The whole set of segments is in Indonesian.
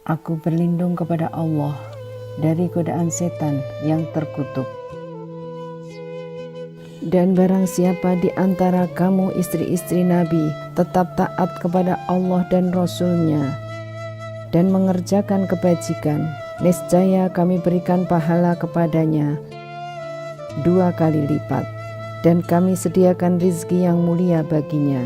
Aku berlindung kepada Allah dari godaan setan yang terkutuk. Dan barang siapa di antara kamu istri-istri Nabi tetap taat kepada Allah dan Rasul-Nya dan mengerjakan kebajikan, niscaya kami berikan pahala kepadanya 2 kali lipat, dan kami sediakan rizki yang mulia baginya.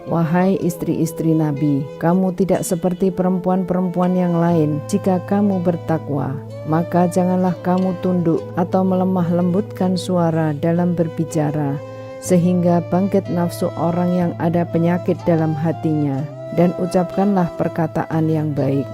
Wahai istri-istri Nabi, kamu tidak seperti perempuan-perempuan yang lain. Jika kamu bertakwa, maka janganlah kamu tunduk atau melemah lembutkan suara dalam berbicara, sehingga bangkit nafsu orang yang ada penyakit dalam hatinya, dan ucapkanlah perkataan yang baik.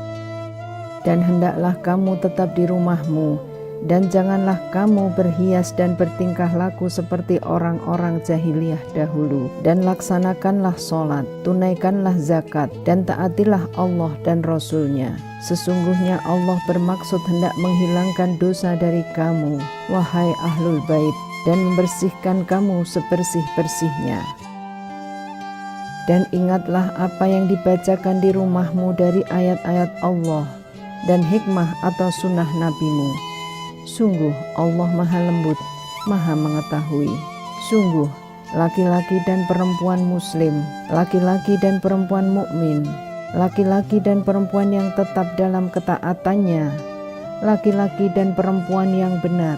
Dan hendaklah kamu tetap di rumahmu, dan janganlah kamu berhias dan bertingkah laku seperti orang-orang jahiliyah dahulu. Dan laksanakanlah sholat, tunaikanlah zakat, dan taatilah Allah dan Rasul-Nya. Sesungguhnya Allah bermaksud hendak menghilangkan dosa dari kamu, wahai ahlul bait, dan membersihkan kamu sebersih-bersihnya. Dan ingatlah apa yang dibacakan di rumahmu dari ayat-ayat Allah dan hikmah atau sunnah nabimu. Sungguh Allah maha lembut, maha mengetahui. Sungguh laki-laki dan perempuan muslim, laki-laki dan perempuan mukmin, laki-laki dan perempuan yang tetap dalam ketaatannya, laki-laki dan perempuan yang benar,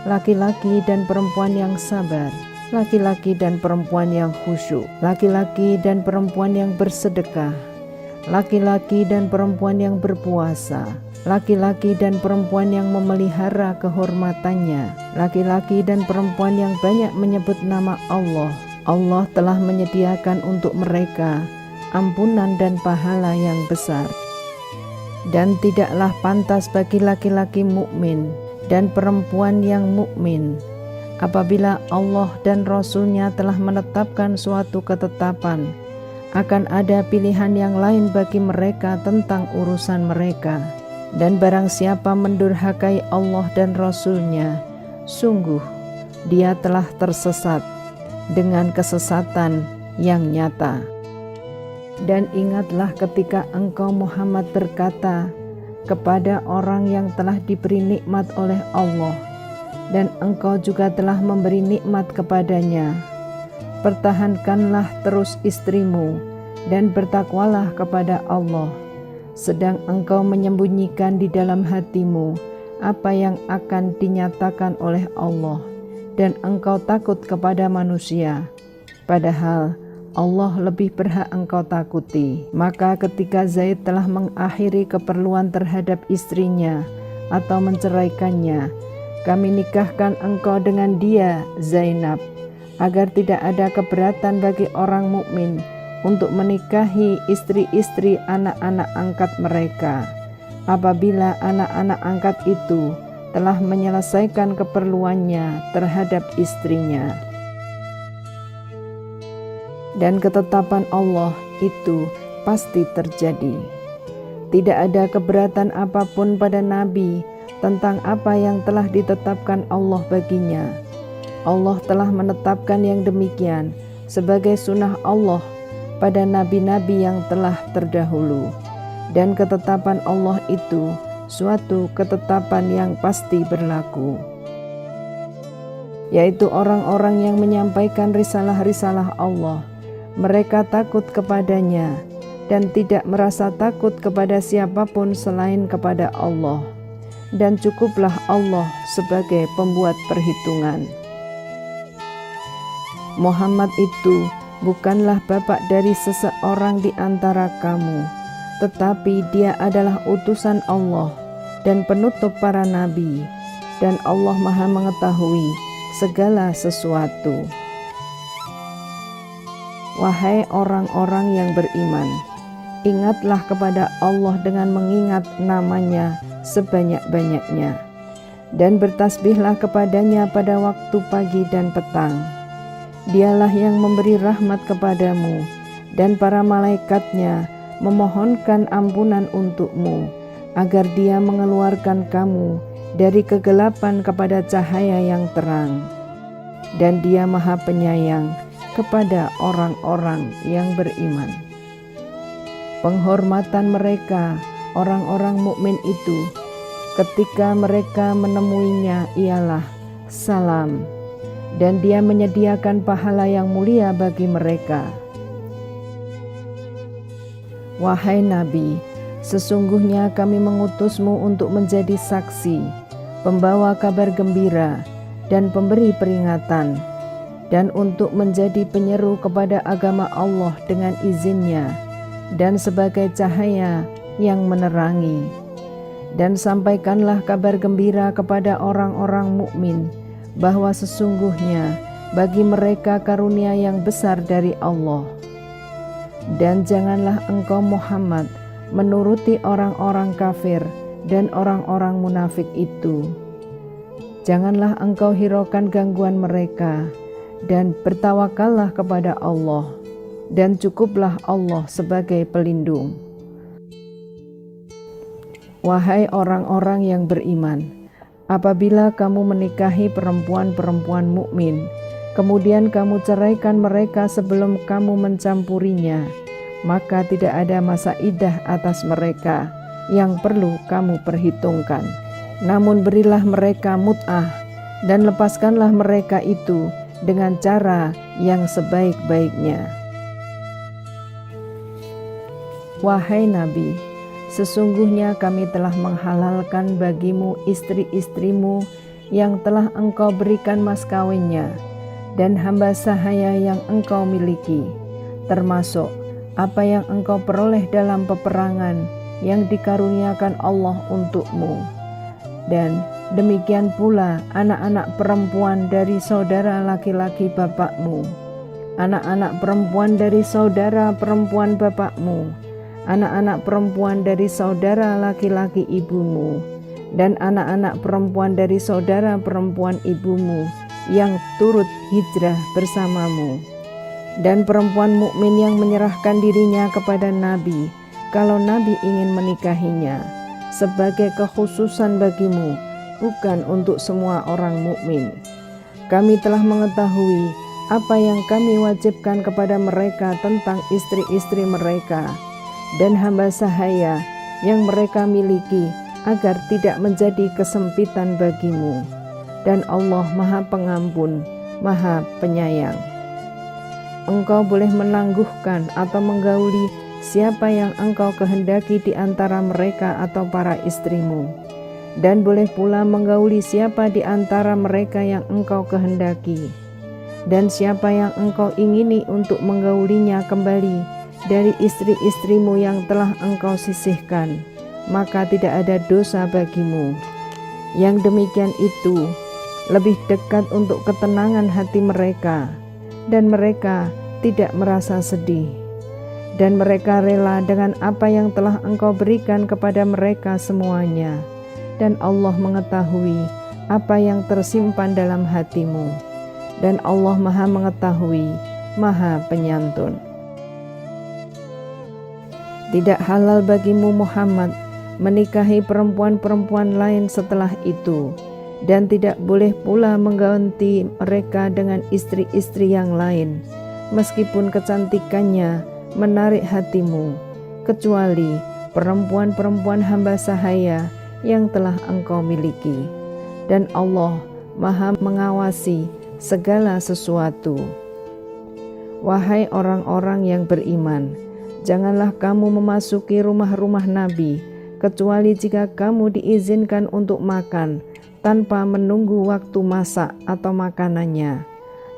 laki-laki dan perempuan yang sabar, laki-laki dan perempuan yang khusyuk, laki-laki dan perempuan yang bersedekah, laki-laki dan perempuan yang berpuasa, laki-laki dan perempuan yang memelihara kehormatannya, laki-laki dan perempuan yang banyak menyebut nama Allah. Allah telah menyediakan untuk mereka ampunan dan pahala yang besar. Dan tidaklah pantas bagi laki-laki mukmin dan perempuan yang mukmin apabila Allah dan Rasul-Nya telah menetapkan suatu ketetapan, akan ada pilihan yang lain bagi mereka tentang urusan mereka. Dan barang siapa mendurhakai Allah dan Rasul-Nya, sungguh dia telah tersesat dengan kesesatan yang nyata. Dan ingatlah ketika engkau Muhammad berkata kepada orang yang telah diberi nikmat oleh Allah, dan engkau juga telah memberi nikmat kepadanya, pertahankanlah terus istrimu dan bertakwalah kepada Allah, sedang engkau menyembunyikan di dalam hatimu apa yang akan dinyatakan oleh Allah, dan engkau takut kepada manusia, padahal Allah lebih berhak engkau takuti. Maka ketika Zaid telah mengakhiri keperluan terhadap istrinya atau menceraikannya, kami nikahkan engkau dengan dia, Zainab, agar tidak ada keberatan bagi orang mukmin untuk menikahi istri-istri anak-anak angkat mereka, apabila anak-anak angkat itu telah menyelesaikan keperluannya terhadap istrinya. Dan ketetapan Allah itu pasti terjadi. Tidak ada keberatan apapun pada Nabi tentang apa yang telah ditetapkan Allah baginya. Allah telah menetapkan yang demikian sebagai sunnah Allah pada nabi-nabi yang telah terdahulu, dan ketetapan Allah itu suatu ketetapan yang pasti berlaku, yaitu orang-orang yang menyampaikan risalah-risalah Allah. Mereka takut kepadanya dan tidak merasa takut kepada siapapun selain kepada Allah, dan cukuplah Allah sebagai pembuat perhitungan. Muhammad itu bukanlah bapak dari seseorang di antara kamu, tetapi dia adalah utusan Allah dan penutup para nabi, dan Allah maha mengetahui segala sesuatu. Wahai orang-orang yang beriman, ingatlah kepada Allah dengan mengingat namanya sebanyak-banyaknya, dan bertasbihlah kepadanya pada waktu pagi dan petang. Dialah yang memberi rahmat kepadamu, dan para malaikatnya memohonkan ampunan untukmu, agar dia mengeluarkan kamu dari kegelapan kepada cahaya yang terang. Dan dia maha penyayang kepada orang-orang yang beriman. penghormatan mereka, orang-orang mukmin itu, ketika mereka menemuinya ialah salam, dan Dia menyediakan pahala yang mulia bagi mereka. Wahai Nabi, sesungguhnya kami mengutusmu untuk menjadi saksi, pembawa kabar gembira, dan pemberi peringatan, dan untuk menjadi penyeru kepada agama Allah dengan izinnya, dan sebagai cahaya yang menerangi. Dan sampaikanlah kabar gembira kepada orang-orang mukmin bahwa sesungguhnya bagi mereka karunia yang besar dari Allah. Dan janganlah engkau Muhammad menuruti orang-orang kafir dan orang-orang munafik itu. Janganlah engkau hiraukan gangguan mereka, dan bertawakallah kepada Allah, dan cukuplah Allah sebagai pelindung. Wahai orang-orang yang beriman, apabila kamu menikahi perempuan-perempuan mukmin, kemudian kamu ceraikan mereka sebelum kamu mencampurinya, maka tidak ada masa iddah atas mereka yang perlu kamu perhitungkan. Namun berilah mereka mut'ah, dan lepaskanlah mereka itu dengan cara yang sebaik-baiknya. Wahai Nabi, sesungguhnya kami telah menghalalkan bagimu istri-istrimu yang telah engkau berikan mas kawinnya, dan hamba sahaya yang engkau miliki, termasuk apa yang engkau peroleh dalam peperangan yang dikaruniakan Allah untukmu. Dan demikian pula anak-anak perempuan dari saudara laki-laki bapakmu, anak-anak perempuan dari saudara perempuan bapakmu, anak-anak perempuan dari saudara laki-laki ibumu, dan anak-anak perempuan dari saudara perempuan ibumu yang turut hijrah bersamamu. Dan perempuan mukmin yang menyerahkan dirinya kepada Nabi, kalau Nabi ingin menikahinya, sebagai kekhususan bagimu, bukan untuk semua orang mukmin. Kami telah mengetahui apa yang kami wajibkan kepada mereka tentang istri-istri mereka dan hamba sahaya yang mereka miliki, agar tidak menjadi kesempitan bagimu. Dan Allah Maha Pengampun, Maha Penyayang. Engkau boleh menangguhkan atau menggauli siapa yang engkau kehendaki di antara mereka atau para istrimu, dan boleh pula menggauli siapa di antara mereka yang engkau kehendaki, dan siapa yang engkau ingini untuk menggaulinya kembali dari istri-istrimu yang telah engkau sisihkan, maka tidak ada dosa bagimu. Yang demikian itu lebih dekat untuk ketenangan hati mereka, dan mereka tidak merasa sedih, dan mereka rela dengan apa yang telah engkau berikan kepada mereka semuanya, dan Allah mengetahui apa yang tersimpan dalam hatimu, dan Allah Maha Mengetahui, Maha Penyantun. Tidak halal bagimu Muhammad menikahi perempuan-perempuan lain setelah itu, dan tidak boleh pula mengganti mereka dengan istri-istri yang lain, meskipun kecantikannya menarik hatimu, kecuali perempuan-perempuan hamba sahaya yang telah engkau miliki. Dan Allah Maha mengawasi segala sesuatu. Wahai orang-orang yang beriman, janganlah kamu memasuki rumah-rumah Nabi, kecuali jika kamu diizinkan untuk makan tanpa menunggu waktu masak atau makanannya.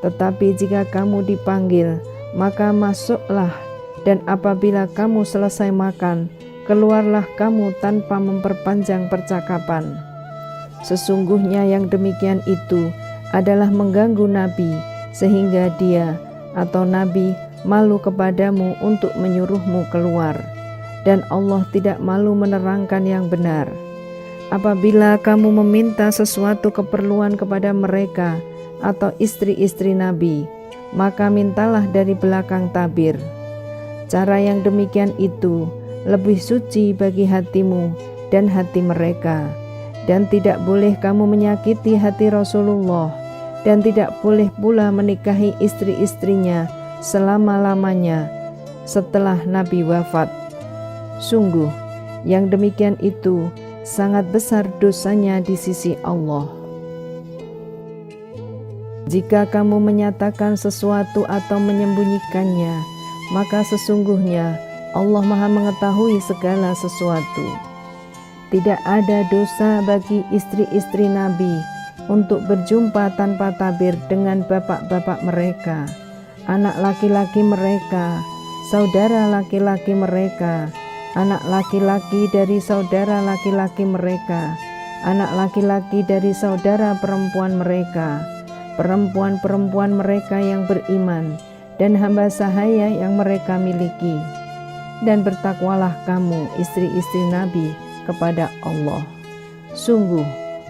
Tetapi jika kamu dipanggil, maka masuklah, dan apabila kamu selesai makan, keluarlah kamu tanpa memperpanjang percakapan. Sesungguhnya yang demikian itu adalah mengganggu Nabi, sehingga dia atau Nabi malu kepadamu untuk menyuruhmu keluar, dan Allah tidak malu menerangkan yang benar. Apabila kamu meminta sesuatu keperluan kepada mereka atau istri-istri Nabi, maka mintalah dari belakang tabir. Cara yang demikian itu lebih suci bagi hatimu dan hati mereka, dan tidak boleh kamu menyakiti hati Rasulullah, dan tidak boleh pula menikahi istri-istrinya selama-lamanya setelah Nabi wafat, Sungguh, yang demikian itu sangat besar dosanya di sisi Allah. Jika kamu menyatakan sesuatu atau menyembunyikannya, maka sesungguhnya Allah Maha mengetahui segala sesuatu. Tidak ada dosa bagi istri-istri Nabi untuk berjumpa tanpa tabir dengan bapak-bapak mereka, anak laki-laki mereka, saudara laki-laki mereka, anak laki-laki dari saudara laki-laki mereka, anak laki-laki dari saudara perempuan mereka, perempuan-perempuan mereka yang beriman, dan hamba sahaya yang mereka miliki. Dan bertakwalah kamu, istri-istri Nabi, kepada Allah. Sungguh,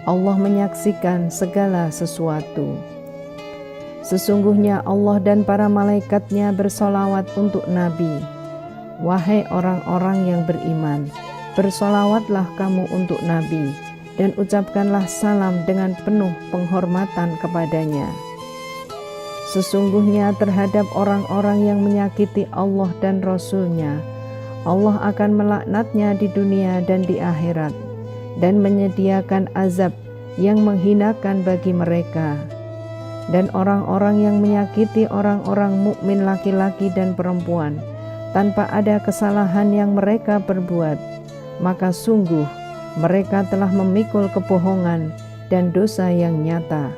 Allah menyaksikan segala sesuatu. Sesungguhnya Allah dan para malaikatnya bersolawat untuk Nabi. Wahai orang-orang yang beriman, bersolawatlah kamu untuk Nabi, dan ucapkanlah salam dengan penuh penghormatan kepadanya. Sesungguhnya terhadap orang-orang yang menyakiti Allah dan Rasul-Nya, Allah akan melaknatnya di dunia dan di akhirat, dan menyediakan azab yang menghinakan bagi mereka. Dan orang-orang yang menyakiti orang-orang mukmin laki-laki dan perempuan tanpa ada kesalahan yang mereka perbuat, maka sungguh mereka telah memikul kebohongan dan dosa yang nyata.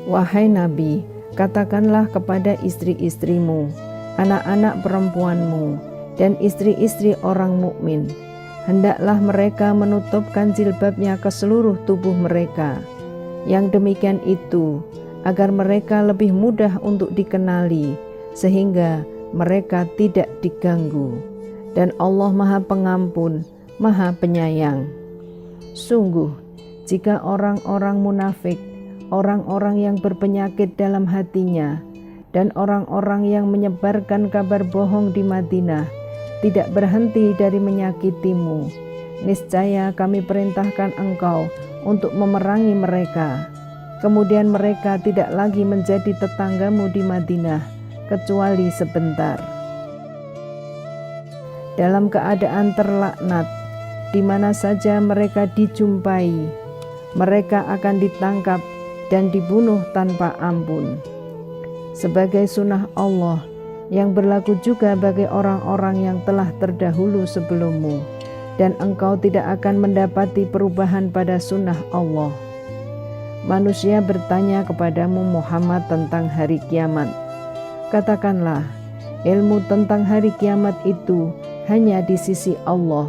Wahai Nabi, katakanlah kepada istri-istrimu, anak-anak perempuanmu, dan istri-istri orang mukmin, hendaklah mereka menutupkan jilbabnya ke seluruh tubuh mereka. Yang demikian itu agar mereka lebih mudah untuk dikenali, sehingga mereka tidak diganggu. Dan Allah Maha Pengampun, Maha Penyayang. Sungguh, jika orang-orang munafik, orang-orang yang berpenyakit dalam hatinya, dan orang-orang yang menyebarkan kabar bohong di Madinah tidak berhenti dari menyakitimu, niscaya kami perintahkan engkau untuk memerangi mereka. Kemudian mereka tidak lagi menjadi tetanggamu di Madinah, kecuali sebentar. Dalam keadaan terlaknat, di mana saja mereka dijumpai, mereka akan ditangkap dan dibunuh tanpa ampun. Sebagai sunnah Allah yang berlaku juga bagi orang-orang yang telah terdahulu sebelummu, dan engkau tidak akan mendapati perubahan pada sunnah Allah. Manusia bertanya kepadamu Muhammad tentang hari kiamat. Katakanlah, ilmu tentang hari kiamat itu hanya di sisi Allah.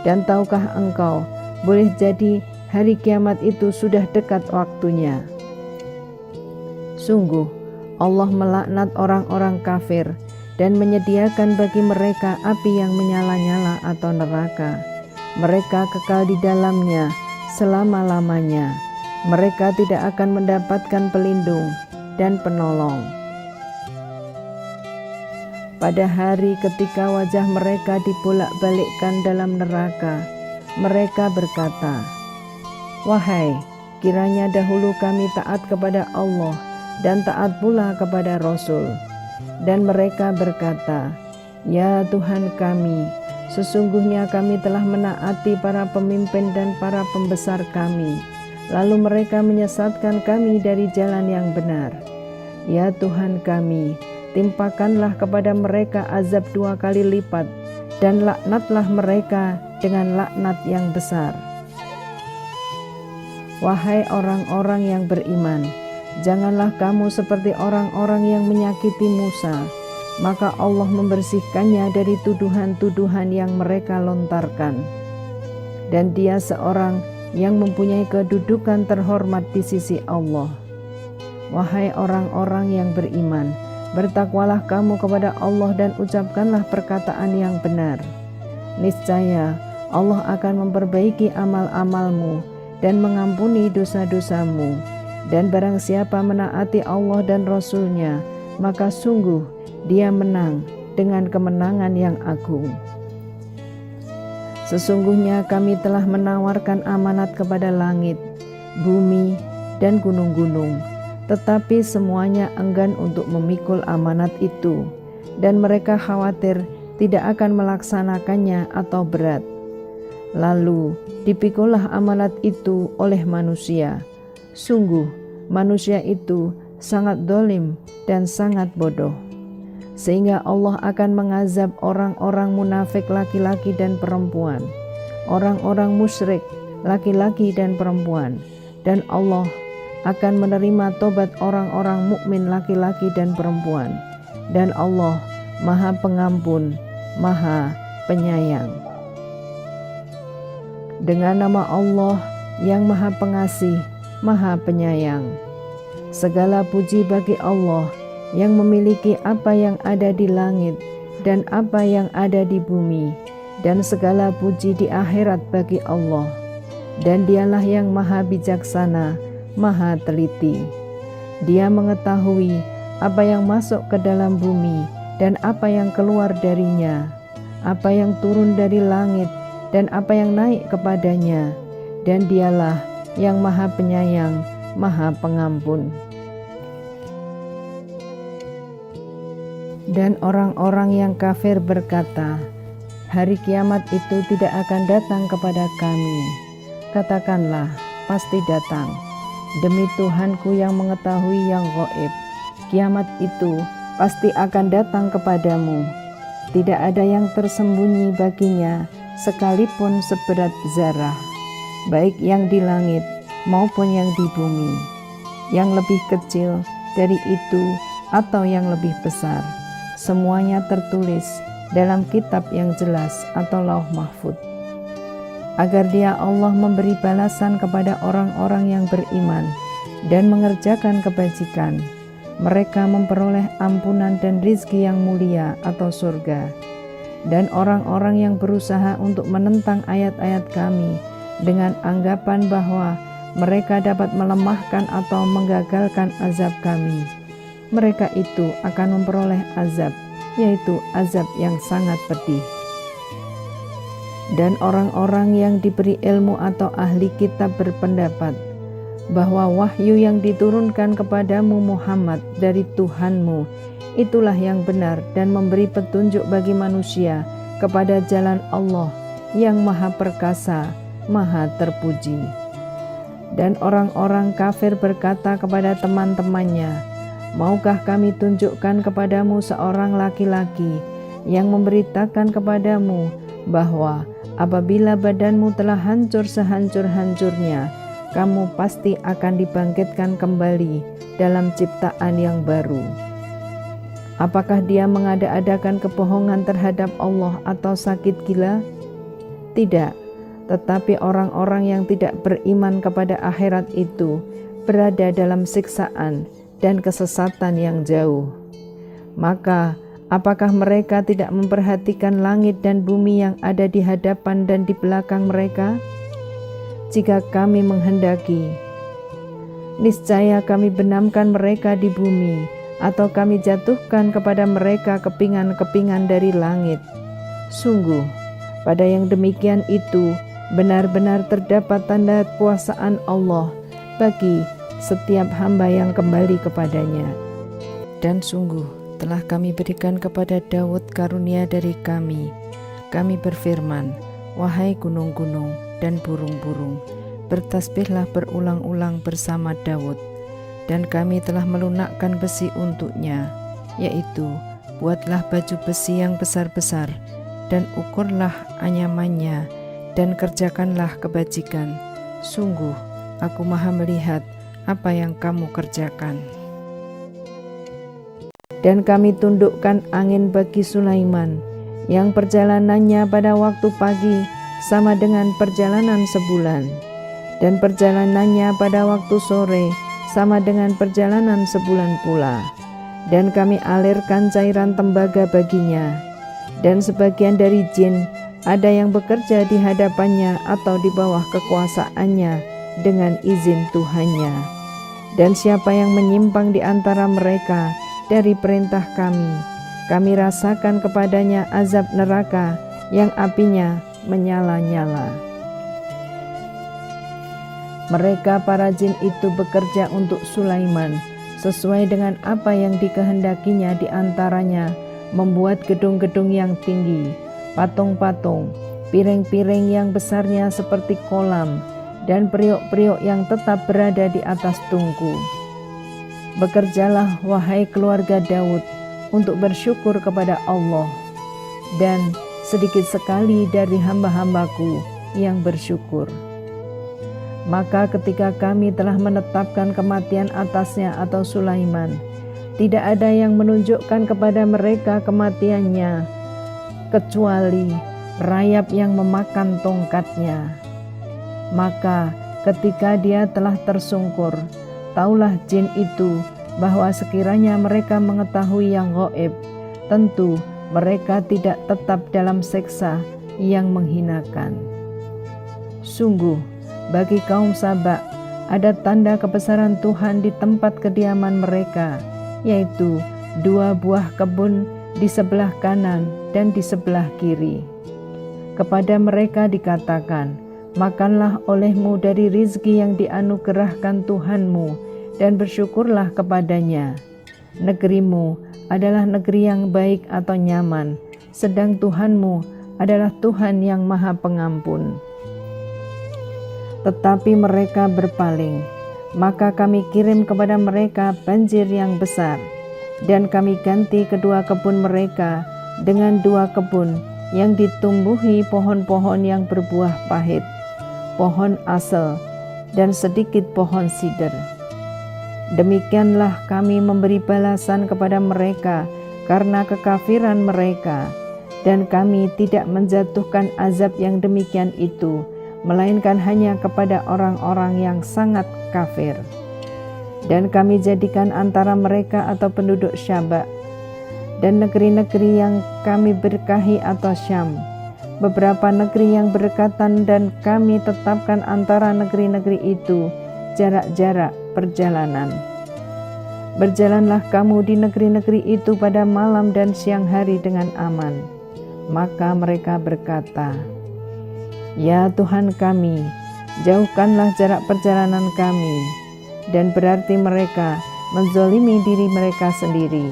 Dan tahukah engkau, boleh jadi hari kiamat itu sudah dekat waktunya. Sungguh, Allah melaknat orang-orang kafir dan menyediakan bagi mereka api yang menyala-nyala atau neraka. Mereka kekal di dalamnya selama-lamanya. Mereka tidak akan mendapatkan pelindung dan penolong. Pada hari ketika wajah mereka dibolak-balikkan dalam neraka, mereka berkata, "Wahai, kiranya dahulu kami taat kepada Allah dan taat pula kepada Rasul." Dan mereka berkata, "Ya Tuhan kami, sesungguhnya kami telah menaati para pemimpin dan para pembesar kami, lalu mereka menyesatkan kami dari jalan yang benar. Ya Tuhan kami, timpakanlah kepada mereka azab 2 kali lipat, dan laknatlah mereka dengan laknat yang besar." Wahai orang-orang yang beriman, janganlah kamu seperti orang-orang yang menyakiti Musa, maka Allah membersihkannya dari tuduhan-tuduhan yang mereka lontarkan. Dan dia seorang yang mempunyai kedudukan terhormat di sisi Allah. Wahai orang-orang yang beriman, bertakwalah kamu kepada Allah dan ucapkanlah perkataan yang benar. Niscaya Allah akan memperbaiki amal-amalmu dan mengampuni dosa-dosamu. Dan barang siapa menaati Allah dan Rasul-Nya, maka sungguh dia menang dengan kemenangan yang agung. Sesungguhnya kami telah menawarkan amanat kepada langit, bumi, dan gunung-gunung, tetapi semuanya enggan untuk memikul amanat itu, dan mereka khawatir tidak akan melaksanakannya atau berat. Lalu dipikulah amanat itu oleh manusia. Sungguh manusia itu sangat dolim dan sangat bodoh. Sehingga Allah akan mengazab orang-orang munafik laki-laki dan perempuan, orang-orang musyrik laki-laki dan perempuan, dan Allah akan menerima tobat orang-orang mukmin laki-laki dan perempuan, dan Allah Maha Pengampun, Maha Penyayang. Dengan nama Allah yang Maha Pengasih, Maha Penyayang. Segala puji bagi Allah yang memiliki apa yang ada di langit dan apa yang ada di bumi, dan segala puji di akhirat bagi Allah. Dan Dialah yang Maha Bijaksana, Maha Teliti. Dia mengetahui apa yang masuk ke dalam bumi dan apa yang keluar darinya, apa yang turun dari langit dan apa yang naik kepadanya. Dan Dialah yang Maha Penyayang, Maha Pengampun. Dan orang-orang yang kafir berkata, hari kiamat itu tidak akan datang kepada kami. Katakanlah, pasti datang. Demi Tuhanku yang mengetahui yang gaib, kiamat itu pasti akan datang kepadamu. Tidak ada yang tersembunyi baginya sekalipun seberat zarah, baik yang di langit maupun yang di bumi, yang lebih kecil dari itu atau yang lebih besar. Semuanya tertulis dalam kitab yang jelas atau Lauh Mahfuz, agar Dia Allah memberi balasan kepada orang-orang yang beriman dan mengerjakan kebajikan. Mereka memperoleh ampunan dan rizki yang mulia atau surga. Dan orang-orang yang berusaha untuk menentang ayat-ayat Kami dengan anggapan bahwa mereka dapat melemahkan atau menggagalkan azab Kami, mereka itu akan memperoleh azab, yaitu azab yang sangat pedih. Dan orang-orang yang diberi ilmu atau ahli kitab berpendapat bahwa wahyu yang diturunkan kepadamu Muhammad dari Tuhanmu itulah yang benar dan memberi petunjuk bagi manusia kepada jalan Allah yang Maha Perkasa, Maha Terpuji. Dan orang-orang kafir berkata kepada teman-temannya, maukah kami tunjukkan kepadamu seorang laki-laki yang memberitakan kepadamu bahwa apabila badanmu telah hancur sehancur-hancurnya, kamu pasti akan dibangkitkan kembali dalam ciptaan yang baru. Apakah dia mengada-adakan kebohongan terhadap Allah atau sakit gila? Tidak, tetapi orang-orang yang tidak beriman kepada akhirat itu berada dalam siksaan dan kesesatan yang jauh. Maka, apakah mereka tidak memperhatikan langit dan bumi yang ada di hadapan dan di belakang mereka? Jika kami menghendaki, niscaya kami benamkan mereka di bumi, atau kami jatuhkan kepada mereka kepingan-kepingan dari langit. Sungguh, pada yang demikian itu benar-benar terdapat tanda kuasaan Allah bagi setiap hamba yang kembali kepadanya. Dan sungguh telah kami berikan kepada Daud karunia dari kami. Kami berfirman, wahai gunung-gunung dan burung-burung, bertasbihlah berulang-ulang bersama Daud. Dan kami telah melunakkan besi untuknya, yaitu buatlah baju besi yang besar-besar, dan ukurlah anyamannya, dan kerjakanlah kebajikan. Sungguh, aku Maha melihat apa yang kamu kerjakan. Dan kami tundukkan angin bagi Sulaiman, yang perjalanannya pada waktu pagi sama dengan perjalanan sebulan, dan perjalanannya pada waktu sore sama dengan perjalanan sebulan pula. Dan kami alirkan cairan tembaga baginya, dan sebagian dari jin ada yang bekerja di hadapannya atau di bawah kekuasaannya dengan izin Tuhannya. Dan siapa yang menyimpang di antara mereka dari perintah kami rasakan kepadanya azab neraka yang apinya menyala-nyala. Mereka para jin itu bekerja untuk Sulaiman sesuai dengan apa yang dikehendakinya di antaranya membuat gedung-gedung yang tinggi, patung-patung, piring-piring yang besarnya seperti kolam, dan periuk-periuk yang tetap berada di atas tungku. Bekerjalah, wahai keluarga Daud, untuk bersyukur kepada Allah, dan sedikit sekali dari hamba-hambaku yang bersyukur. Maka ketika kami telah menetapkan kematian atasnya atau Sulaiman, tidak ada yang menunjukkan kepada mereka kematiannya, kecuali rayap yang memakan tongkatnya. Maka ketika dia telah tersungkur, taulah jin itu bahwa sekiranya mereka mengetahui yang gaib, tentu mereka tidak tetap dalam siksa yang menghinakan. Sungguh, bagi kaum Saba ada tanda kebesaran Tuhan di tempat kediaman mereka, yaitu 2 buah kebun di sebelah kanan dan di sebelah kiri. Kepada mereka dikatakan, makanlah olehmu dari rizki yang dianugerahkan Tuhanmu dan bersyukurlah kepadanya. Negerimu adalah negeri yang baik atau nyaman, sedang Tuhanmu adalah Tuhan yang Maha Pengampun. Tetapi mereka berpaling, maka kami kirim kepada mereka banjir yang besar, dan kami ganti kedua kebun mereka dengan 2 kebun yang ditumbuhi pohon-pohon yang berbuah pahit, pohon asel, dan sedikit pohon sider. Demikianlah kami memberi balasan kepada mereka karena kekafiran mereka, dan kami tidak menjatuhkan azab yang demikian itu, melainkan hanya kepada orang-orang yang sangat kafir. Dan kami jadikan antara mereka atau penduduk Syaba dan negeri-negeri yang kami berkahi atau Syam, beberapa negeri yang berdekatan, dan kami tetapkan antara negeri-negeri itu jarak-jarak perjalanan. Berjalanlah kamu di negeri-negeri itu pada malam dan siang hari dengan aman. Maka mereka berkata, ya Tuhan kami, jauhkanlah jarak perjalanan kami. Dan berarti mereka menzolimi diri mereka sendiri.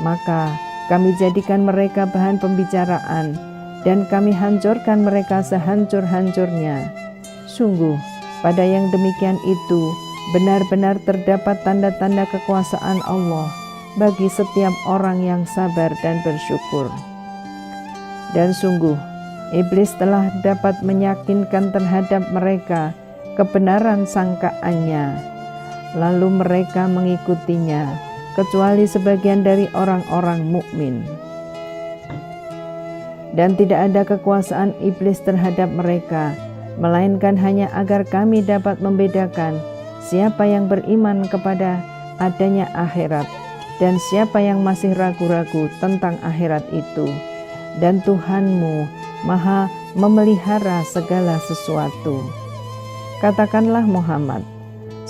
Maka kami jadikan mereka bahan pembicaraan, dan kami hancurkan mereka sehancur-hancurnya. Sungguh, pada yang demikian itu, benar-benar terdapat tanda-tanda kekuasaan Allah bagi setiap orang yang sabar dan bersyukur. Dan sungguh, iblis telah dapat meyakinkan terhadap mereka kebenaran sangkaannya, lalu mereka mengikutinya, kecuali sebagian dari orang-orang mukmin. Dan tidak ada kekuasaan iblis terhadap mereka, melainkan hanya agar kami dapat membedakan siapa yang beriman kepada adanya akhirat dan siapa yang masih ragu-ragu tentang akhirat itu. Dan Tuhanmu Maha memelihara segala sesuatu. Katakanlah Muhammad,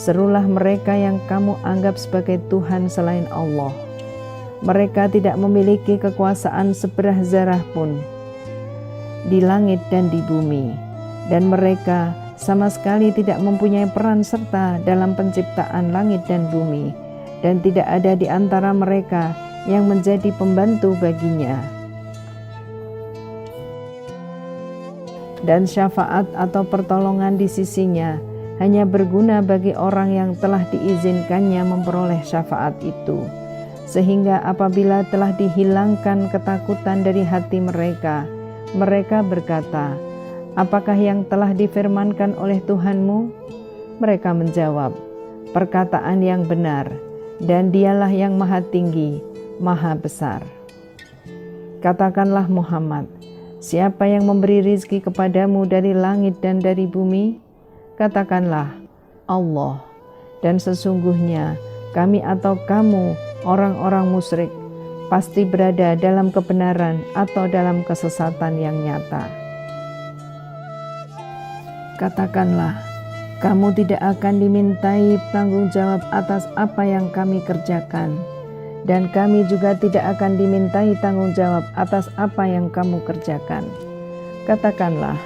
serulah mereka yang kamu anggap sebagai Tuhan selain Allah. Mereka tidak memiliki kekuasaan seberah zarah pun di langit dan di bumi, dan mereka sama sekali tidak mempunyai peran serta dalam penciptaan langit dan bumi, dan tidak ada di antara mereka yang menjadi pembantu baginya. Dan syafaat atau pertolongan di sisinya hanya berguna bagi orang yang telah diizinkannya memperoleh syafaat itu, sehingga apabila telah dihilangkan ketakutan dari hati mereka, mereka berkata, apakah yang telah difirmankan oleh Tuhanmu? Mereka menjawab, perkataan yang benar, dan dialah yang maha tinggi, maha besar. Katakanlah Muhammad, siapa yang memberi rizki kepadamu dari langit dan dari bumi? Katakanlah, Allah. Dan sesungguhnya kami atau kamu, orang-orang musyrik, pasti berada dalam kebenaran atau dalam kesesatan yang nyata. Katakanlah, kamu tidak akan dimintai tanggung jawab atas apa yang kami kerjakan, dan kami juga tidak akan dimintai tanggung jawab atas apa yang kamu kerjakan. Katakanlah,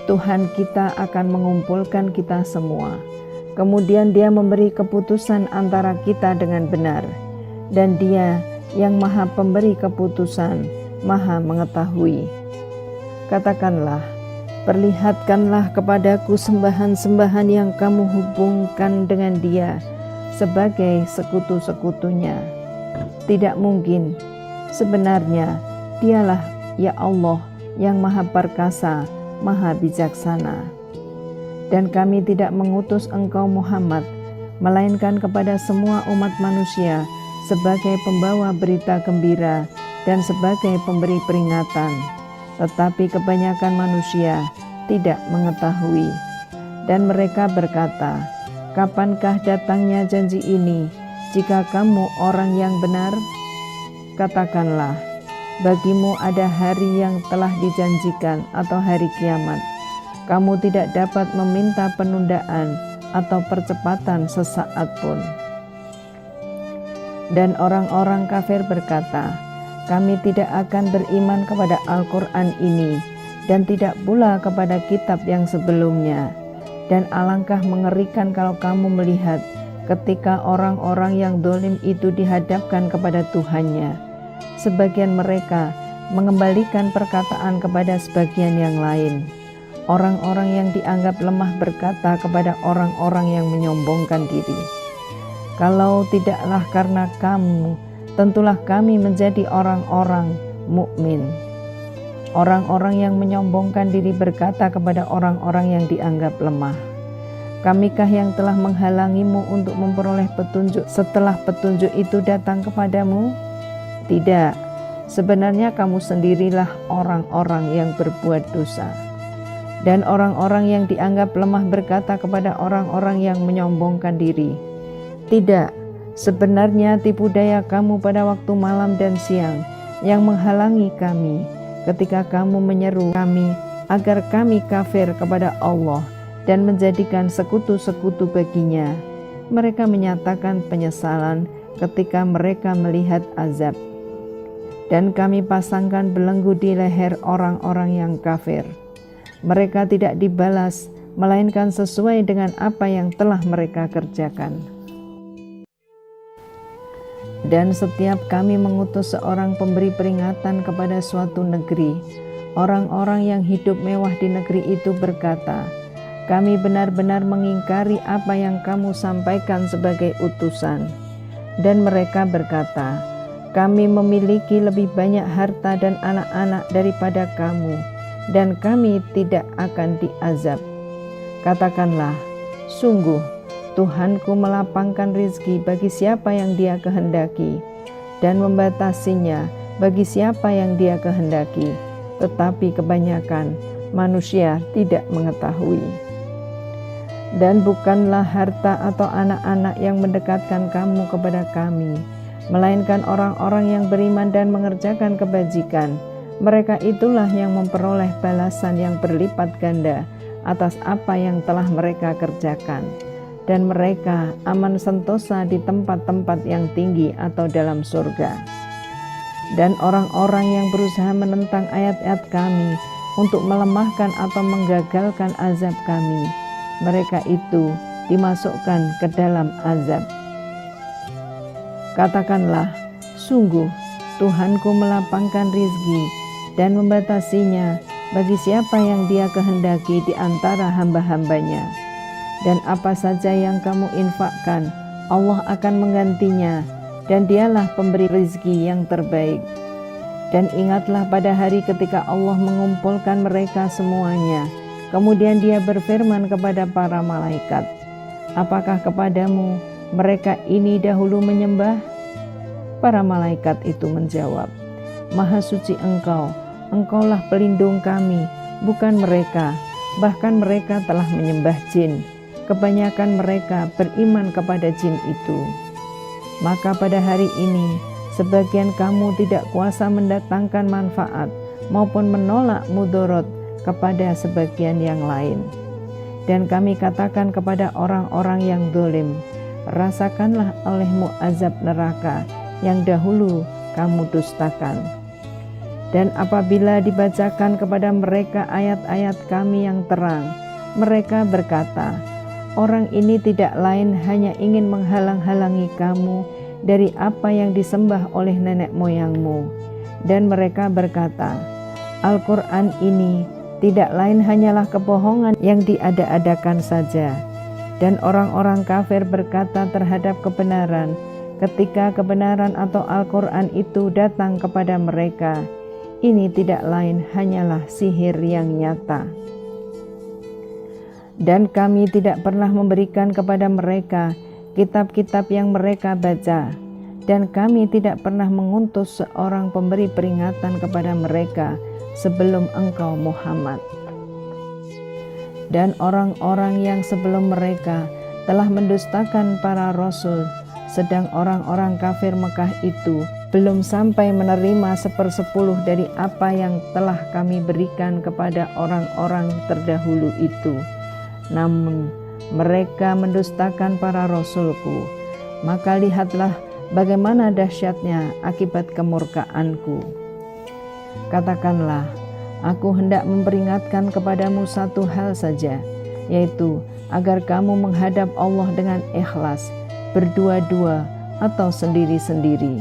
Tuhan kita akan mengumpulkan kita semua, kemudian Dia memberi keputusan antara kita dengan benar, dan Dia yang Maha Pemberi keputusan, Maha mengetahui. Katakanlah, perlihatkanlah kepadaku sembahan-sembahan yang kamu hubungkan dengan Dia sebagai sekutu-sekutunya. Tidak mungkin, sebenarnya Dialah ya Allah yang Maha Perkasa, Maha Bijaksana. Dan kami tidak mengutus engkau Muhammad, melainkan kepada semua umat manusia sebagai pembawa berita gembira dan sebagai pemberi peringatan. Tetapi kebanyakan manusia tidak mengetahui. Dan mereka berkata, kapankah datangnya janji ini jika kamu orang yang benar? Katakanlah, bagimu ada hari yang telah dijanjikan atau hari kiamat. Kamu tidak dapat meminta penundaan atau percepatan sesaat pun. Dan orang-orang kafir berkata, kami tidak akan beriman kepada Al-Quran ini dan tidak pula kepada kitab yang sebelumnya. Dan alangkah mengerikan kalau kamu melihat ketika orang-orang yang dolim itu dihadapkan kepada Tuhannya. Sebagian mereka mengembalikan perkataan kepada sebagian yang lain. Orang-orang yang dianggap lemah berkata kepada orang-orang yang menyombongkan diri, kalau tidaklah karena kamu, tentulah kami menjadi orang-orang mukmin. Orang-orang yang menyombongkan diri berkata kepada orang-orang yang dianggap lemah, kamikah yang telah menghalangimu untuk memperoleh petunjuk setelah petunjuk itu datang kepadamu? Tidak, sebenarnya kamu sendirilah orang-orang yang berbuat dosa. Dan orang-orang yang dianggap lemah berkata kepada orang-orang yang menyombongkan diri, tidak, sebenarnya tipu daya kamu pada waktu malam dan siang yang menghalangi kami ketika kamu menyeru kami agar kami kafir kepada Allah dan menjadikan sekutu-sekutu baginya. Mereka menyatakan penyesalan ketika mereka melihat azab. Dan kami pasangkan belenggu di leher orang-orang yang kafir. Mereka tidak dibalas, melainkan sesuai dengan apa yang telah mereka kerjakan. Dan setiap kami mengutus seorang pemberi peringatan kepada suatu negeri, orang-orang yang hidup mewah di negeri itu berkata, kami benar-benar mengingkari apa yang kamu sampaikan sebagai utusan. Dan mereka berkata, kami memiliki lebih banyak harta dan anak-anak daripada kamu, dan kami tidak akan diazab. Katakanlah, sungguh Tuhanku melapangkan rizki bagi siapa yang Dia kehendaki, dan membatasinya bagi siapa yang Dia kehendaki, tetapi kebanyakan manusia tidak mengetahui. Dan bukanlah harta atau anak-anak yang mendekatkan kamu kepada kami, melainkan orang-orang yang beriman dan mengerjakan kebajikan. Mereka itulah yang memperoleh balasan yang berlipat ganda atas apa yang telah mereka kerjakan. Dan mereka aman sentosa di tempat-tempat yang tinggi atau dalam surga. Dan orang-orang yang berusaha menentang ayat-ayat kami untuk melemahkan atau menggagalkan azab kami, mereka itu dimasukkan ke dalam azab. Katakanlah, sungguh Tuhanku melapangkan rizki dan membatasinya bagi siapa yang Dia kehendaki di antara hamba-hambanya. Dan apa saja yang kamu infakkan, Allah akan menggantinya, dan Dialah pemberi rizki yang terbaik. Dan ingatlah pada hari ketika Allah mengumpulkan mereka semuanya, kemudian Dia berfirman kepada para malaikat, apakah kepadamu mereka ini dahulu menyembah? Para malaikat itu menjawab, Maha suci Engkau, Engkaulah pelindung kami, bukan mereka. Bahkan mereka telah menyembah jin. Kebanyakan mereka beriman kepada jin itu. Maka pada hari ini, sebagian kamu tidak kuasa mendatangkan manfaat maupun menolak mudorot kepada sebagian yang lain. Dan kami katakan kepada orang-orang yang dolim, rasakanlah olehmu azab neraka yang dahulu kamu dustakan. Dan apabila dibacakan kepada mereka ayat-ayat kami yang terang, mereka berkata, orang ini tidak lain hanya ingin menghalang-halangi kamu dari apa yang disembah oleh nenek moyangmu. Dan mereka berkata, Al-Quran ini tidak lain hanyalah kebohongan yang diada-adakan saja. Dan orang-orang kafir berkata terhadap kebenaran, ketika kebenaran atau Al-Quran itu datang kepada mereka, ini tidak lain hanyalah sihir yang nyata. Dan kami tidak pernah memberikan kepada mereka kitab-kitab yang mereka baca, dan kami tidak pernah mengutus seorang pemberi peringatan kepada mereka sebelum engkau Muhammad. Dan orang-orang yang sebelum mereka telah mendustakan para rasul, sedang orang-orang kafir Mekah itu belum sampai menerima 1/10 dari apa yang telah kami berikan kepada orang-orang terdahulu itu. Namun mereka mendustakan para rasulku, maka lihatlah bagaimana dahsyatnya akibat kemurkaanku. Katakanlah, aku hendak memperingatkan kepadamu satu hal saja, yaitu agar kamu menghadap Allah dengan ikhlas, berdua-dua atau sendiri-sendiri.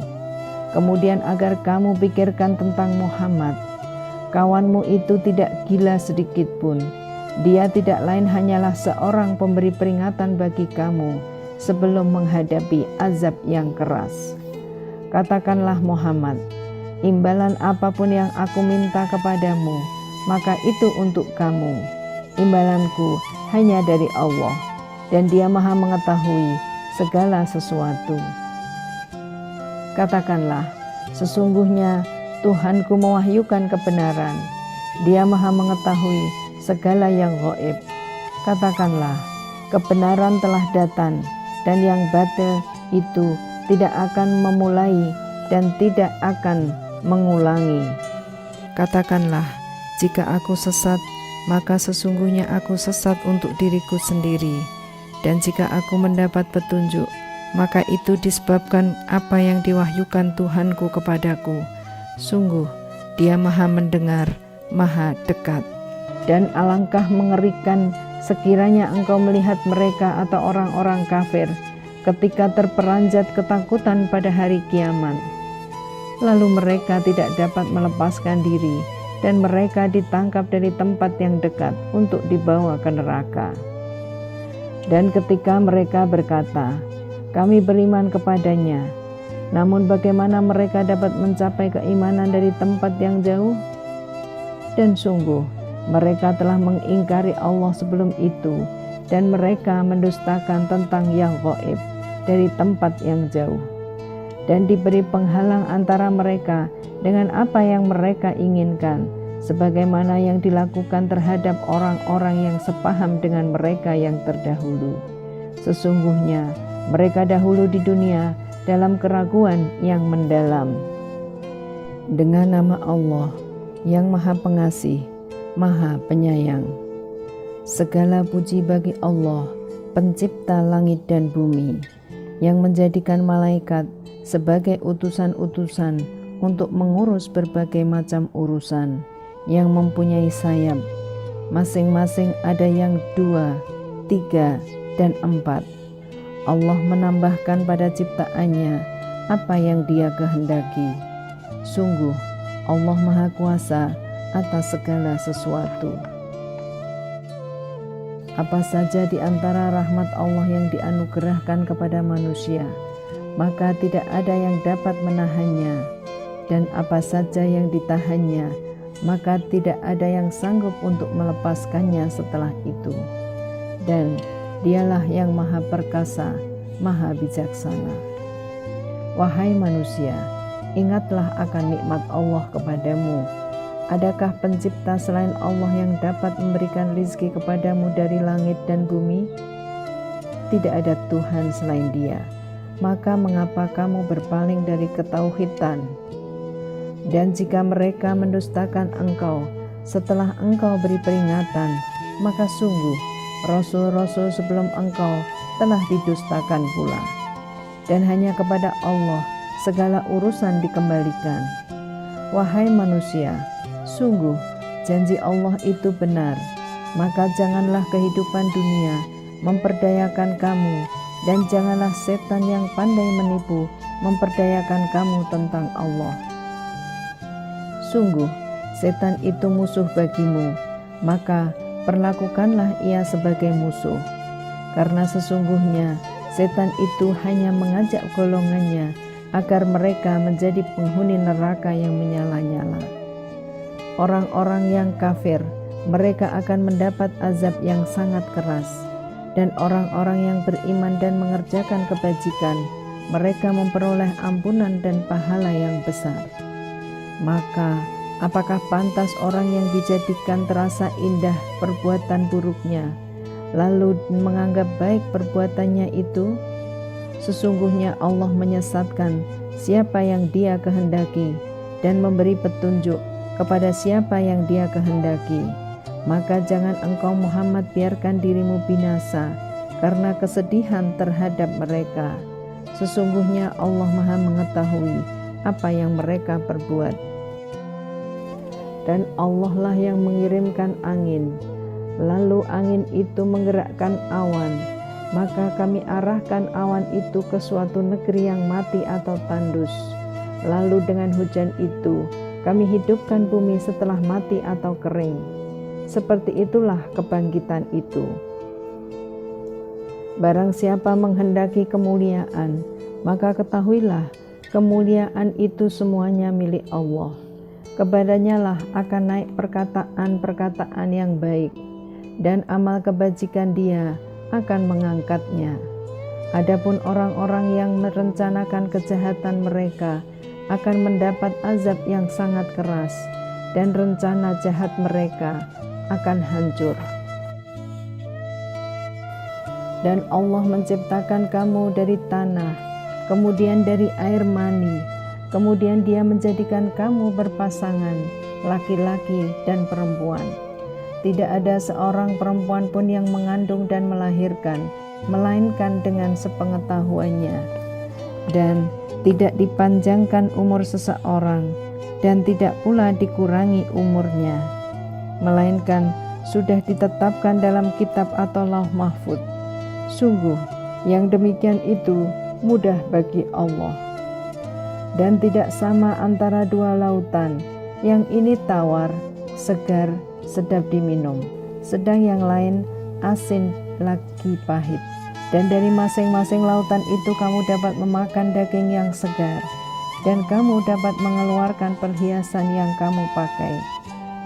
Kemudian agar kamu pikirkan tentang Muhammad, kawanmu itu tidak gila sedikit pun. Dia tidak lain hanyalah seorang pemberi peringatan bagi kamu sebelum menghadapi azab yang keras. Katakanlah Muhammad, imbalan apapun yang aku minta kepadamu, maka itu untuk kamu. Imbalanku hanya dari Allah, dan Dia Maha mengetahui segala sesuatu. Katakanlah, sesungguhnya Tuhanku mewahyukan kebenaran. Dia Maha mengetahui segala yang gaib. Katakanlah, kebenaran telah datang, dan yang batil itu tidak akan memulai dan tidak akan mengulangi. Katakanlah, jika aku sesat, maka sesungguhnya aku sesat untuk diriku sendiri, dan jika aku mendapat petunjuk, maka itu disebabkan apa yang diwahyukan Tuhanku kepadaku. Sungguh, Dia Maha mendengar, Maha dekat. Dan alangkah mengerikan sekiranya engkau melihat mereka atau orang-orang kafir ketika terperanjat ketakutan pada hari kiamat. Lalu mereka tidak dapat melepaskan diri, dan mereka ditangkap dari tempat yang dekat untuk dibawa ke neraka. Dan ketika mereka berkata, kami beriman kepadanya, namun bagaimana mereka dapat mencapai keimanan dari tempat yang jauh? Dan sungguh, mereka telah mengingkari Allah sebelum itu, dan mereka mendustakan tentang yang gaib dari tempat yang jauh. Dan diberi penghalang antara mereka dengan apa yang mereka inginkan, sebagaimana yang dilakukan terhadap orang-orang yang sepaham dengan mereka yang terdahulu. Sesungguhnya mereka dahulu di dunia dalam keraguan yang mendalam. Dengan nama Allah yang Maha Pengasih, Maha Penyayang. Segala puji bagi Allah, pencipta langit dan bumi, yang menjadikan malaikat sebagai utusan-utusan untuk mengurus berbagai macam urusan, yang mempunyai sayap, masing-masing ada yang 2, 3, dan 4. Allah menambahkan pada ciptaannya apa yang Dia kehendaki. Sungguh, Allah Maha Kuasa atas segala sesuatu. Apa saja di antara rahmat Allah yang dianugerahkan kepada manusia, maka tidak ada yang dapat menahannya, dan apa saja yang ditahannya, maka tidak ada yang sanggup untuk melepaskannya setelah itu. Dan Dialah yang Maha Perkasa, Maha Bijaksana. Wahai manusia, ingatlah akan nikmat Allah kepadamu. Adakah pencipta selain Allah yang dapat memberikan rizki kepadamu dari langit dan bumi? Tidak ada Tuhan selain Dia. Maka mengapa kamu berpaling dari ketauhidan? Dan jika mereka mendustakan engkau setelah engkau beri peringatan, maka sungguh rasul-rasul sebelum engkau telah didustakan pula. Dan hanya kepada Allah segala urusan dikembalikan. Wahai manusia, sungguh janji Allah itu benar, maka janganlah kehidupan dunia memperdayakan kamu, dan janganlah setan yang pandai menipu memperdayakan kamu tentang Allah. Sungguh, setan itu musuh bagimu, maka perlakukanlah ia sebagai musuh. Karena sesungguhnya setan itu hanya mengajak golongannya agar mereka menjadi penghuni neraka yang menyala-nyala. Orang-orang yang kafir, mereka akan mendapat azab yang sangat keras. Dan orang-orang yang beriman dan mengerjakan kebajikan, mereka memperoleh ampunan dan pahala yang besar. Maka, apakah pantas orang yang dijadikan terasa indah perbuatan buruknya, lalu menganggap baik perbuatannya itu? Sesungguhnya Allah menyesatkan siapa yang Dia kehendaki dan memberi petunjuk kepada siapa yang Dia kehendaki. Maka jangan engkau Muhammad biarkan dirimu binasa karena kesedihan terhadap mereka. Sesungguhnya Allah Maha mengetahui apa yang mereka perbuat. Dan Allah lah yang mengirimkan angin, lalu angin itu menggerakkan awan, maka kami arahkan awan itu ke suatu negeri yang mati atau tandus. Lalu dengan hujan itu kami hidupkan bumi setelah mati atau kering. Seperti itulah kebangkitan itu. Barang siapa menghendaki kemuliaan, maka ketahuilah kemuliaan itu semuanya milik Allah. Kepadanya lah akan naik perkataan-perkataan yang baik, dan amal kebajikan Dia akan mengangkatnya. Adapun orang-orang yang merencanakan kejahatan, mereka akan mendapat azab yang sangat keras, dan rencana jahat mereka akan hancur. Dan Allah menciptakan kamu dari tanah, kemudian dari air mani, kemudian Dia menjadikan kamu berpasangan, laki-laki dan perempuan. Tidak ada seorang perempuan pun yang mengandung dan melahirkan, melainkan dengan sepengetahuannya. Dan tidak dipanjangkan umur seseorang, dan tidak pula dikurangi umurnya, melainkan sudah ditetapkan dalam kitab atau lauh mahfuz. Sungguh, yang demikian itu mudah bagi Allah. Dan tidak sama antara dua lautan, yang ini tawar, segar, sedap diminum, sedang yang lain asin lagi pahit. Dan dari masing-masing lautan itu kamu dapat memakan daging yang segar, dan kamu dapat mengeluarkan perhiasan yang kamu pakai.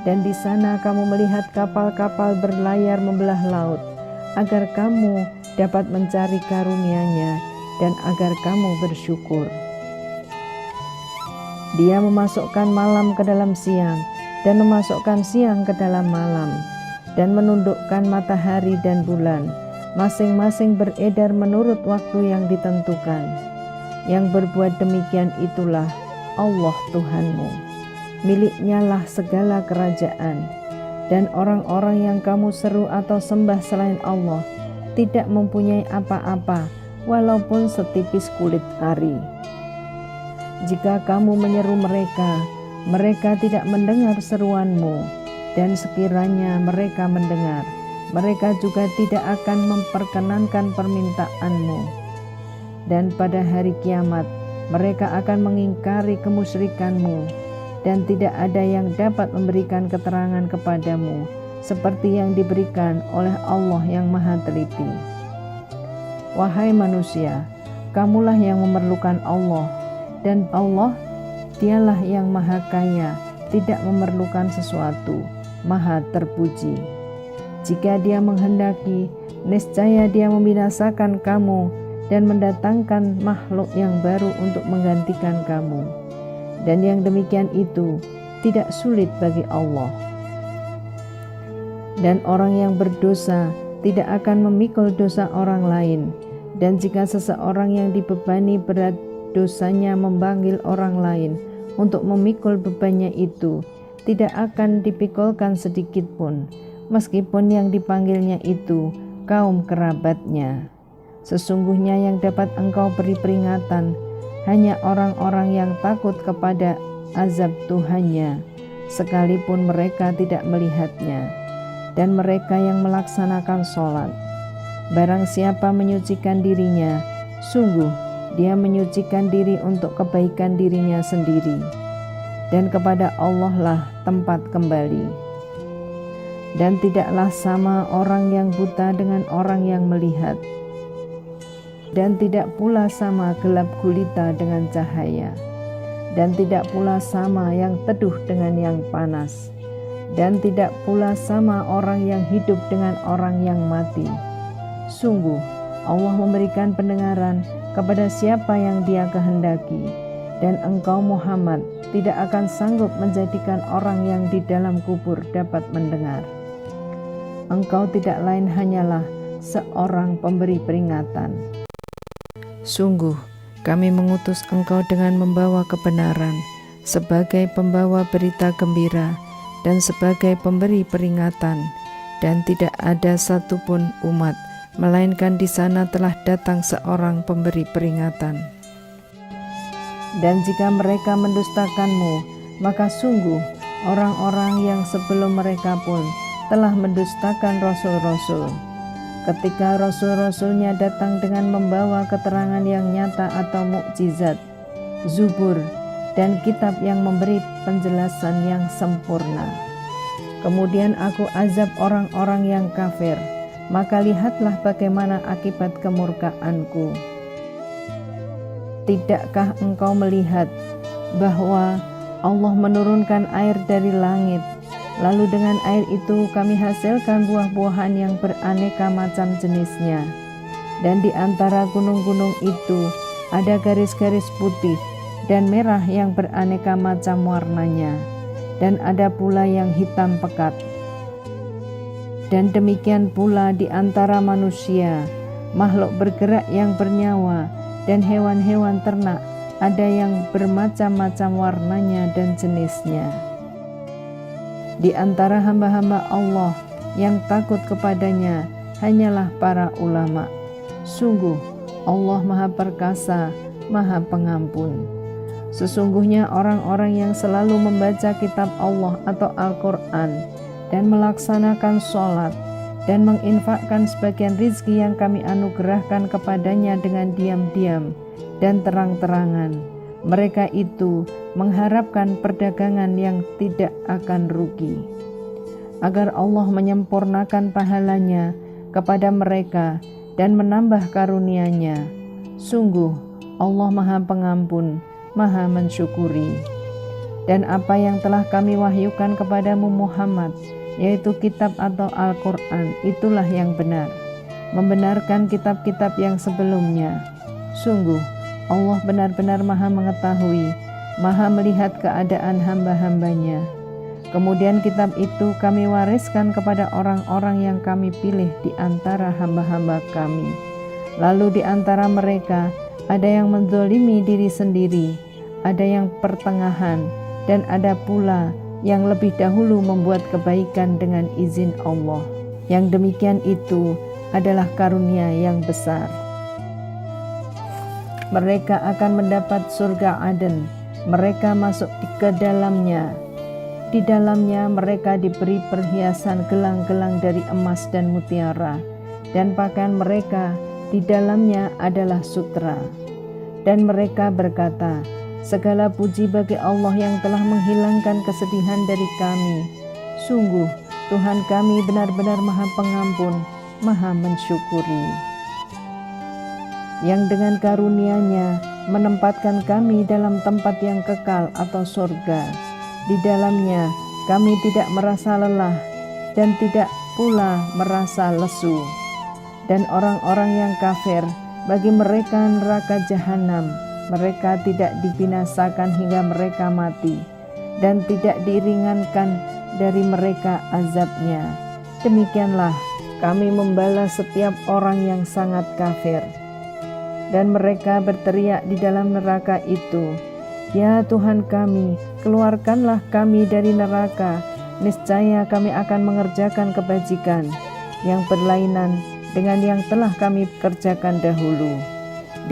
Dan di sana kamu melihat kapal-kapal berlayar membelah laut, agar kamu dapat mencari karunia-Nya dan agar kamu bersyukur. Dia memasukkan malam ke dalam siang dan memasukkan siang ke dalam malam, dan menundukkan matahari dan bulan, masing-masing beredar menurut waktu yang ditentukan. Yang berbuat demikian itulah Allah Tuhanmu. Miliknya lah segala kerajaan, dan orang-orang yang kamu seru atau sembah selain Allah tidak mempunyai apa-apa, walaupun setipis kulit ari. Jika kamu menyeru mereka, mereka tidak mendengar seruanmu, dan sekiranya mereka mendengar, mereka juga tidak akan memperkenankan permintaanmu. Dan pada hari kiamat, mereka akan mengingkari kemusyrikanmu, dan tidak ada yang dapat memberikan keterangan kepadamu seperti yang diberikan oleh Allah yang Maha Teliti. Wahai manusia, kamulah yang memerlukan Allah, dan Allah Dialah yang Maha Kaya, tidak memerlukan sesuatu, Maha Terpuji. Jika Dia menghendaki, niscaya Dia membinasakan kamu dan mendatangkan makhluk yang baru untuk menggantikan kamu. Dan yang demikian itu tidak sulit bagi Allah. Dan orang yang berdosa tidak akan memikul dosa orang lain. Dan jika seseorang yang dibebani berat dosanya memanggil orang lain untuk memikul bebannya itu, tidak akan dipikulkan sedikit pun, meskipun yang dipanggilnya itu kaum kerabatnya. Sesungguhnya yang dapat engkau beri peringatan hanya orang-orang yang takut kepada azab Tuhannya, sekalipun mereka tidak melihatnya, dan mereka yang melaksanakan sholat. Barang siapa menyucikan dirinya, sungguh Dia menyucikan diri untuk kebaikan dirinya sendiri, dan kepada Allah lah tempat kembali. Dan tidaklah sama orang yang buta dengan orang yang melihat, dan tidak pula sama gelap gulita dengan cahaya, dan tidak pula sama yang teduh dengan yang panas, dan tidak pula sama orang yang hidup dengan orang yang mati. Sungguh, Allah memberikan pendengaran kepada siapa yang Dia kehendaki, dan engkau Muhammad tidak akan sanggup menjadikan orang yang di dalam kubur dapat mendengar. Engkau tidak lain hanyalah seorang pemberi peringatan. Sungguh, kami mengutus engkau dengan membawa kebenaran, sebagai pembawa berita gembira, dan sebagai pemberi peringatan, dan tidak ada satupun umat melainkan di sana telah datang seorang pemberi peringatan. Dan jika mereka mendustakanmu, maka sungguh orang-orang yang sebelum mereka pun telah mendustakan rasul-rasul. Ketika rasul-rasulnya datang dengan membawa keterangan yang nyata atau mukjizat, zubur, dan kitab yang memberi penjelasan yang sempurna. Kemudian aku azab orang-orang yang kafir, maka lihatlah bagaimana akibat kemurkaanku. Tidakkah engkau melihat bahwa Allah menurunkan air dari langit, lalu dengan air itu kami hasilkan buah-buahan yang beraneka macam jenisnya, dan di antara gunung-gunung itu ada garis-garis putih dan merah yang beraneka macam warnanya, dan ada pula yang hitam pekat. Dan demikian pula di antara manusia, makhluk bergerak yang bernyawa, dan hewan-hewan ternak, ada yang bermacam-macam warnanya dan jenisnya. Di antara hamba-hamba Allah yang takut kepadanya hanyalah para ulama. Sungguh Allah Maha Perkasa, Maha Pengampun. Sesungguhnya orang-orang yang selalu membaca kitab Allah atau Al-Quran dan melaksanakan sholat dan menginfakkan sebagian rizki yang kami anugerahkan kepadanya dengan diam-diam dan terang-terangan, mereka itu mengharapkan perdagangan yang tidak akan rugi, agar Allah menyempurnakan pahalanya kepada mereka dan menambah karunia-Nya. Sungguh Allah Maha Pengampun, Maha Mensyukuri. Dan apa yang telah kami wahyukan kepadamu Muhammad, yaitu kitab atau Al-Quran, itulah yang benar, membenarkan kitab-kitab yang sebelumnya. Sungguh Allah benar-benar Maha mengetahui, Maha melihat keadaan hamba-hambanya. Kemudian kitab itu kami wariskan kepada orang-orang yang kami pilih di antara hamba-hamba kami. Lalu di antara mereka ada yang menzalimi diri sendiri, ada yang pertengahan, dan ada pula yang lebih dahulu membuat kebaikan dengan izin Allah. Yang demikian itu adalah karunia yang besar. Mereka akan mendapat surga Aden, mereka masuk ke dalamnya. Di dalamnya mereka diberi perhiasan gelang-gelang dari emas dan mutiara, dan pakaian mereka di dalamnya adalah sutra. Dan mereka berkata, segala puji bagi Allah yang telah menghilangkan kesedihan dari kami. Sungguh Tuhan kami benar-benar Maha Pengampun, Maha Mensyukuri, yang dengan karunia-Nya menempatkan kami dalam tempat yang kekal atau surga. Di dalamnya kami tidak merasa lelah dan tidak pula merasa lesu. Dan orang-orang yang kafir, bagi mereka neraka jahanam, mereka tidak dibinasakan hingga mereka mati, dan tidak diringankan dari mereka azabnya. Demikianlah kami membalas setiap orang yang sangat kafir. Dan mereka berteriak di dalam neraka itu, ya Tuhan kami, keluarkanlah kami dari neraka, niscaya kami akan mengerjakan kebajikan yang berlainan dengan yang telah kami kerjakan dahulu.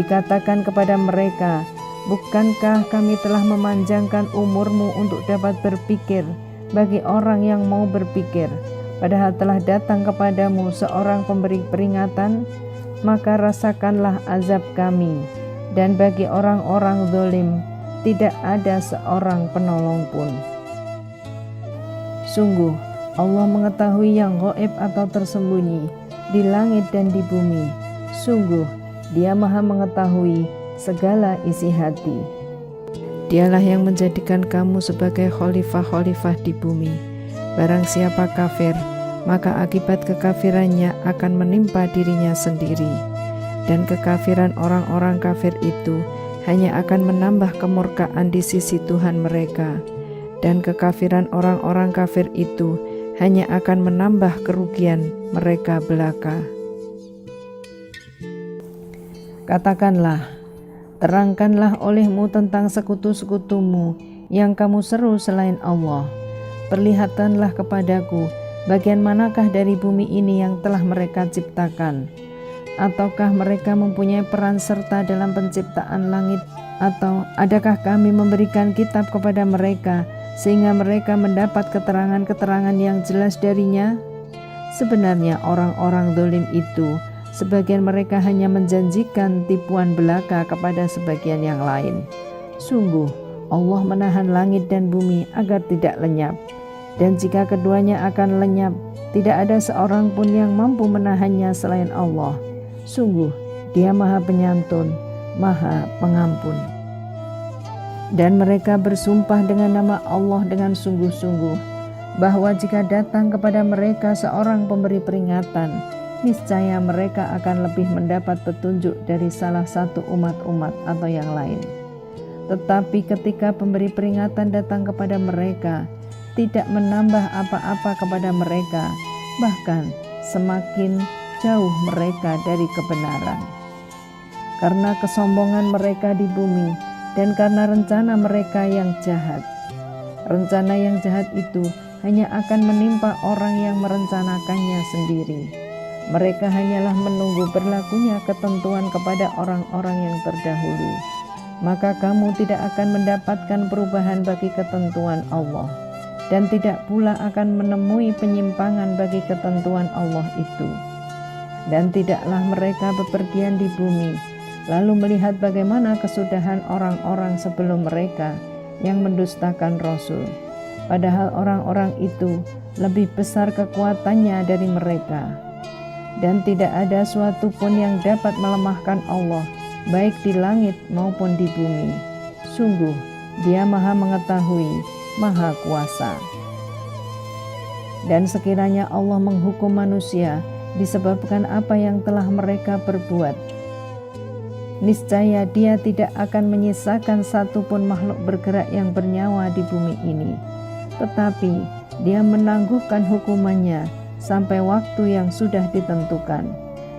Dikatakan kepada mereka, bukankah kami telah memanjangkan umurmu untuk dapat berpikir bagi orang yang mau berpikir, padahal telah datang kepadamu seorang pemberi peringatan? Maka rasakanlah azab kami, dan bagi orang-orang zalim tidak ada seorang penolong pun. Sungguh, Allah mengetahui yang gaib atau tersembunyi di langit dan di bumi. Sungguh, Dia Maha mengetahui segala isi hati. Dialah yang menjadikan kamu sebagai khalifah-khalifah di bumi. Barang siapa kafir, maka akibat kekafirannya akan menimpa dirinya sendiri. Dan kekafiran orang-orang kafir itu hanya akan menambah kemurkaan di sisi Tuhan mereka. Dan kekafiran orang-orang kafir itu hanya akan menambah kerugian mereka belaka. Katakanlah, terangkanlah olehmu tentang sekutu-sekutumu yang kamu seru selain Allah. Perlihatkanlah kepadaku bagian manakah dari bumi ini yang telah mereka ciptakan. Ataukah mereka mempunyai peran serta dalam penciptaan langit? Atau adakah kami memberikan kitab kepada mereka sehingga mereka mendapat keterangan-keterangan yang jelas darinya? Sebenarnya orang-orang zalim itu, sebagian mereka hanya menjanjikan tipuan belaka kepada sebagian yang lain. Sungguh, Allah menahan langit dan bumi agar tidak lenyap. Dan jika keduanya akan lenyap, tidak ada seorang pun yang mampu menahannya selain Allah. Sungguh, Dia Maha Penyantun, Maha Pengampun. Dan mereka bersumpah dengan nama Allah dengan sungguh-sungguh, bahwa jika datang kepada mereka seorang pemberi peringatan, niscaya mereka akan lebih mendapat petunjuk dari salah satu umat-umat atau yang lain. Tetapi ketika pemberi peringatan datang kepada mereka, tidak menambah apa-apa kepada mereka, bahkan semakin jauh mereka dari kebenaran. Karena kesombongan mereka di bumi dan karena rencana mereka yang jahat. Rencana yang jahat itu hanya akan menimpa orang yang merencanakannya sendiri. Mereka hanyalah menunggu berlakunya ketentuan kepada orang-orang yang terdahulu. Maka kamu tidak akan mendapatkan perubahan bagi ketentuan Allah, dan tidak pula akan menemui penyimpangan bagi ketentuan Allah itu. Dan tidaklah mereka bepergian di bumi, lalu melihat bagaimana kesudahan orang-orang sebelum mereka yang mendustakan Rasul. Padahal orang-orang itu lebih besar kekuatannya dari mereka. Dan tidak ada suatu pun yang dapat melemahkan Allah, baik di langit maupun di bumi. Sungguh, Dia Maha Mengetahui, Maha Kuasa. Dan sekiranya Allah menghukum manusia disebabkan apa yang telah mereka perbuat, niscaya Dia tidak akan menyisakan satupun makhluk bergerak yang bernyawa di bumi ini. Tetapi Dia menangguhkan hukumannya sampai waktu yang sudah ditentukan.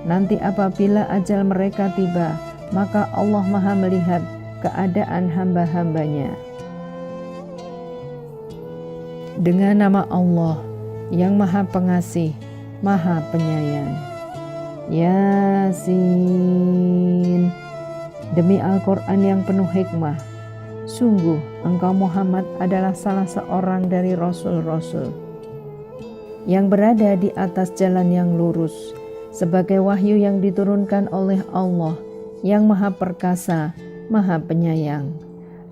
Nanti apabila ajal mereka tiba, maka Allah Maha melihat keadaan hamba-hambanya. Dengan nama Allah yang Maha Pengasih, Maha Penyayang. Yasin. Demi Al-Quran yang penuh hikmah, sungguh engkau Muhammad adalah salah seorang dari Rasul-Rasul yang berada di atas jalan yang lurus, sebagai wahyu yang diturunkan oleh Allah yang Maha Perkasa, Maha Penyayang,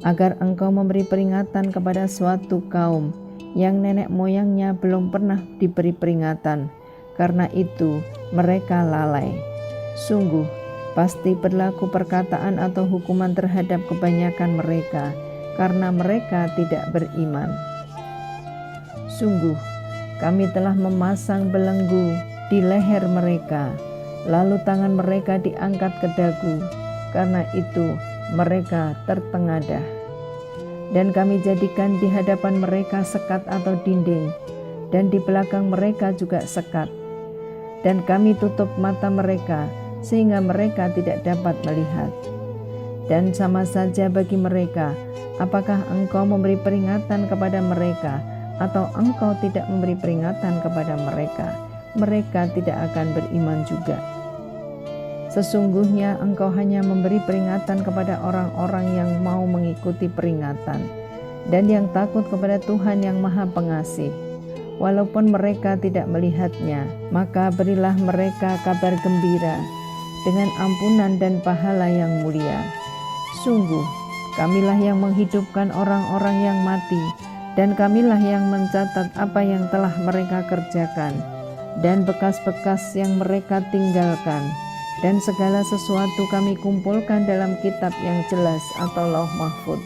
agar engkau memberi peringatan kepada suatu kaum yang nenek moyangnya belum pernah diberi peringatan. Karena itu mereka lalai. Sungguh pasti berlaku perkataan atau hukuman terhadap kebanyakan mereka, karena mereka tidak beriman. Sungguh kami telah memasang belenggu di leher mereka, lalu tangan mereka diangkat ke dagu, karena itu mereka tertengadah. Dan kami jadikan di hadapan mereka sekat atau dinding, dan di belakang mereka juga sekat. Dan kami tutup mata mereka sehingga mereka tidak dapat melihat. Dan sama saja bagi mereka, apakah engkau memberi peringatan kepada mereka atau engkau tidak memberi peringatan kepada mereka, mereka tidak akan beriman juga. Sesungguhnya engkau hanya memberi peringatan kepada orang-orang yang mau mengikuti peringatan dan yang takut kepada Tuhan yang Maha Pengasih. Walaupun mereka tidak melihatnya, maka berilah mereka kabar gembira dengan ampunan dan pahala yang mulia. Sungguh, kamilah yang menghidupkan orang-orang yang mati, dan kamilah yang mencatat apa yang telah mereka kerjakan, dan bekas-bekas yang mereka tinggalkan, dan segala sesuatu kami kumpulkan dalam kitab yang jelas atau Lauh Mahfuz.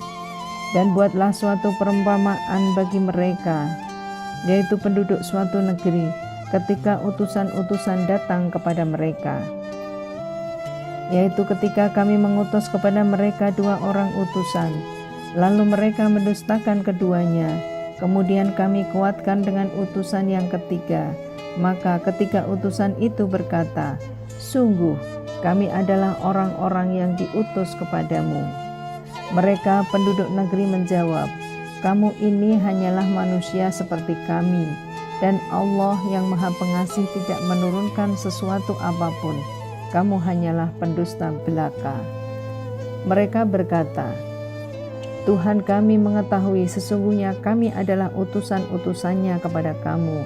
Dan buatlah suatu perumpamaan bagi mereka, yaitu penduduk suatu negeri, ketika utusan-utusan datang kepada mereka, yaitu ketika kami mengutus kepada mereka 2 orang utusan, lalu mereka mendustakan keduanya, kemudian kami kuatkan dengan utusan yang ketiga. Maka ketika utusan itu berkata, sungguh kami adalah orang-orang yang diutus kepadamu. Mereka penduduk negeri menjawab, kamu ini hanyalah manusia seperti kami, dan Allah yang Maha Pengasih tidak menurunkan sesuatu apapun. Kamu hanyalah pendusta belaka. Mereka berkata, Tuhan kami mengetahui sesungguhnya kami adalah utusan-utusannya kepada kamu,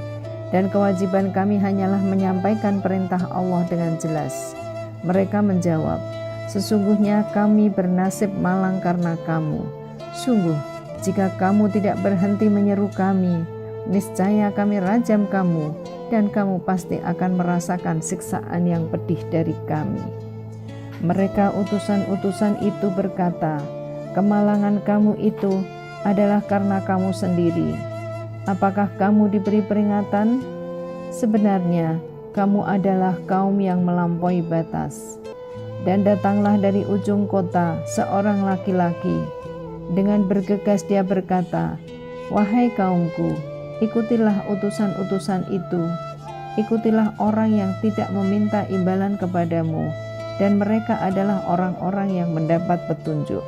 dan kewajiban kami hanyalah menyampaikan perintah Allah dengan jelas. Mereka menjawab, sesungguhnya kami bernasib malang karena kamu. Sungguh, jika kamu tidak berhenti menyeru kami, niscaya kami rajam kamu, dan kamu pasti akan merasakan siksaan yang pedih dari kami. Mereka utusan-utusan itu berkata, kemalangan kamu itu adalah karena kamu sendiri. Apakah kamu diberi peringatan? Sebenarnya kamu adalah kaum yang melampaui batas. Dan datanglah dari ujung kota seorang laki-laki. Dengan bergegas dia berkata, wahai kaumku, ikutilah utusan-utusan itu, ikutilah orang yang tidak meminta imbalan kepadamu, dan mereka adalah orang-orang yang mendapat petunjuk.